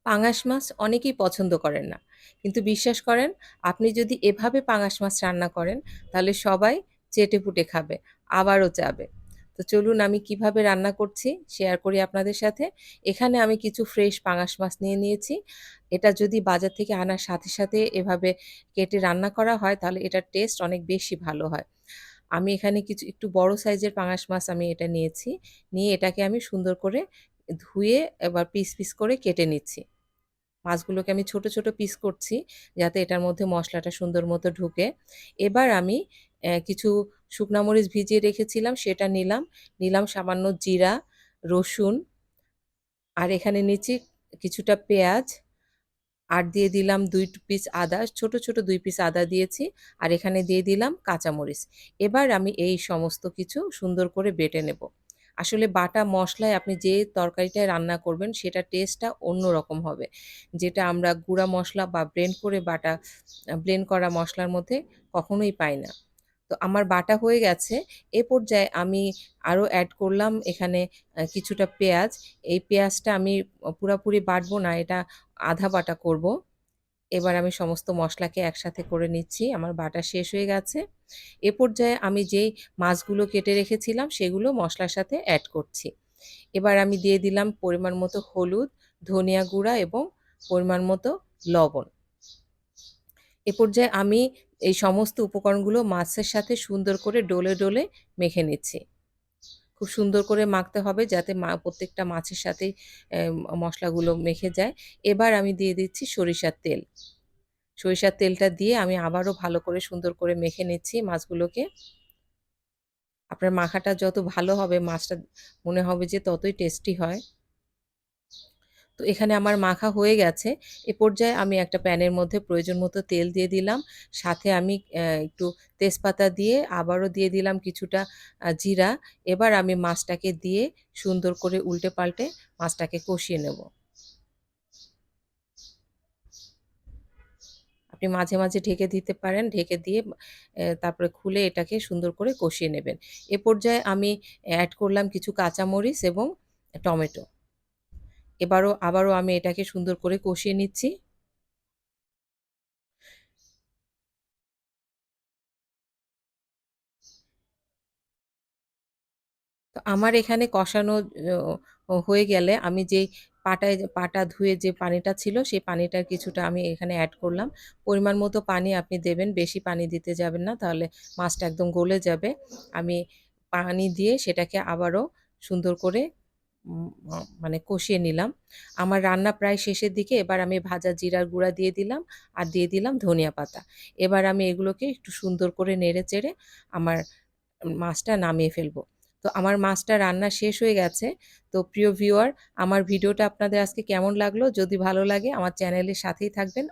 পাঙাশ মাছ অনেকেই পছন্দ করেন না। কিন্তু বিশ্বাস করেন, আপনি যদি এভাবে পাঙাশ মাছ রান্না করেন, তাহলে সবাই চেটেপুটে খাবে, আবারও চাবে। তো চলুন আমি কিভাবে রান্না করছি শেয়ার করি আপনাদের সাথে। এখানে আমি কিছু ফ্রেশ পাঙাশ মাছ নিয়ে নিয়েছি। এটা যদি বাজার থেকে আনার সাথে, সাথে এভাবে কেটে রান্না করা হয়, তাহলে এটার টেস্ট অনেক বেশি ভালো হয়। আমি এখানে কিছু একটু বড় সাইজের পাঙাশ মাছ আমি এটা নিয়েছি। নিয়ে এটাকে আমি সুন্দর করে ধুয়ে এবার পিস, পিস করে কেটে নিচ্ছি। মাছগুলোকে আমি ছোট, ছোট পিস করছি যাতে এটার মধ্যে মসলাটা সুন্দর মতো ঢুকে। এবার আমি কিছু শুকনা মরিচ ভিজিয়ে রেখেছিলাম সেটা নিলাম। নিলাম সামান্য জিরা, রসুন আর এখানে নিচ্ছি কিছুটা পেঁয়াজ আর দিয়ে দিলাম ২ পিস আদা, ছোট, ছোট ২ পিস আদা দিয়েছি। আর এখানে দিয়ে দিলাম কাঁচামরিচ। এবার আমি এই সমস্ত কিছু সুন্দর করে বেটে নেব। আসলে বাটা মসলায় আপনি যে তরকারিটায় রান্না করবেন সেটার টেস্টটা অন্যরকম হবে। যেটা আমরা গুঁড়া মসলা বা ব্লেন্ড করা মসলার মধ্যে কখনোই পাই না। তো আমার বাটা হয়ে গেছে। এ পর্যায়ে আমি আরও অ্যাড করলাম এখানে কিছুটা পেঁয়াজ। এই পেঁয়াজটা আমি পুরাপুরি বাটবো না, এটা আধা বাটা করব। এবার আমি সমস্ত মসলাকে একসাথে করে নিচ্ছি। আমার বাটা শেষ হয়ে গেছে। এ পর্যায়ে আমি যেই মাছগুলো কেটে রেখেছিলাম সেগুলো মসলার সাথে অ্যাড করছি। এবার আমি দিয়ে দিলাম পরিমাণ মতো হলুদ, ধনিয়া গুঁড়া এবং পরিমাণ মতো লবণ। এ পর্যায়ে আমি এই সমস্ত উপকরণগুলো মাছের সাথে সুন্দর করে ডলে, ডলে মেখে নিচ্ছি। খুব সুন্দর করে মাখতে হবে যাতে প্রত্যেকটা মাছের সাথেই মসলাগুলো মেখে যায়। এবার আমি দিয়ে দিচ্ছি সরিষার তেল। সরিষার তেলটা দিয়ে আমি আবারও ভালো করে সুন্দর করে মেখে নিচ্ছি মাছগুলোকে। আপনার মাখাটা যত ভালো হবে মাছটা মনে হবে যে ততই টেস্টি হয়। তো এখানে আমার মাখা হয়ে গেছে। এ পর্যায়ে আমি একটা প্যানের মধ্যে প্রয়োজন মতো তেল দিয়ে দিলাম। সাথে আমি একটু তেজপাতা দিয়ে আবারও দিয়ে দিলাম কিছুটা জিরা। এবার আমি মাছটাকে দিয়ে সুন্দর করে উল্টে পাল্টে মাছটাকে কষিয়ে নেব। আপনি মাঝে, মাঝে ঢেকে দিতে পারেন। ঢেকে দিয়ে তারপরে খুলে এটাকে সুন্দর করে কষিয়ে নেবেন। এ পর্যায়ে আমি অ্যাড করলাম কিছু কাঁচামরিচ এবং টমেটো। আবারও আমি এটাকে সুন্দর করে কষিয়ে নিচ্ছি। তো আমার এখানে কষানো হয়ে গেলে আমি যেই পাটা ধুয়ে যে পানিটা ছিল সেই পানিটার কিছুটা আমি এখানে অ্যাড করলাম। পরিমাণ মতো পানি আপনি দেবেন, বেশি পানি দিতে যাবেন না তাহলে মাছটা একদম গলে যাবে। আমি পানি দিয়ে সেটাকে আবারও সুন্দর করে উম আ মানে কষিয়ে নিলাম। আমার রান্না প্রায় শেষের দিকে। এবার আমি ভাজা জিরার গুঁড়া দিয়ে দিলাম আর দিয়ে দিলাম ধনিয়া পাতা। এবার আমি এগুলোকে একটু সুন্দর করে নেড়ে-চেড়ে আমার মাছটা নামিয়ে ফেলবো। তো আমার মাছটা রান্না শেষ হয়ে গেছে। তো প্রিয় ভিউয়ার, আমার ভিডিওটা আপনাদের আজকে কেমন লাগলো? যদি ভালো লাগে আমার চ্যানেলের সাথেই থাকবেন।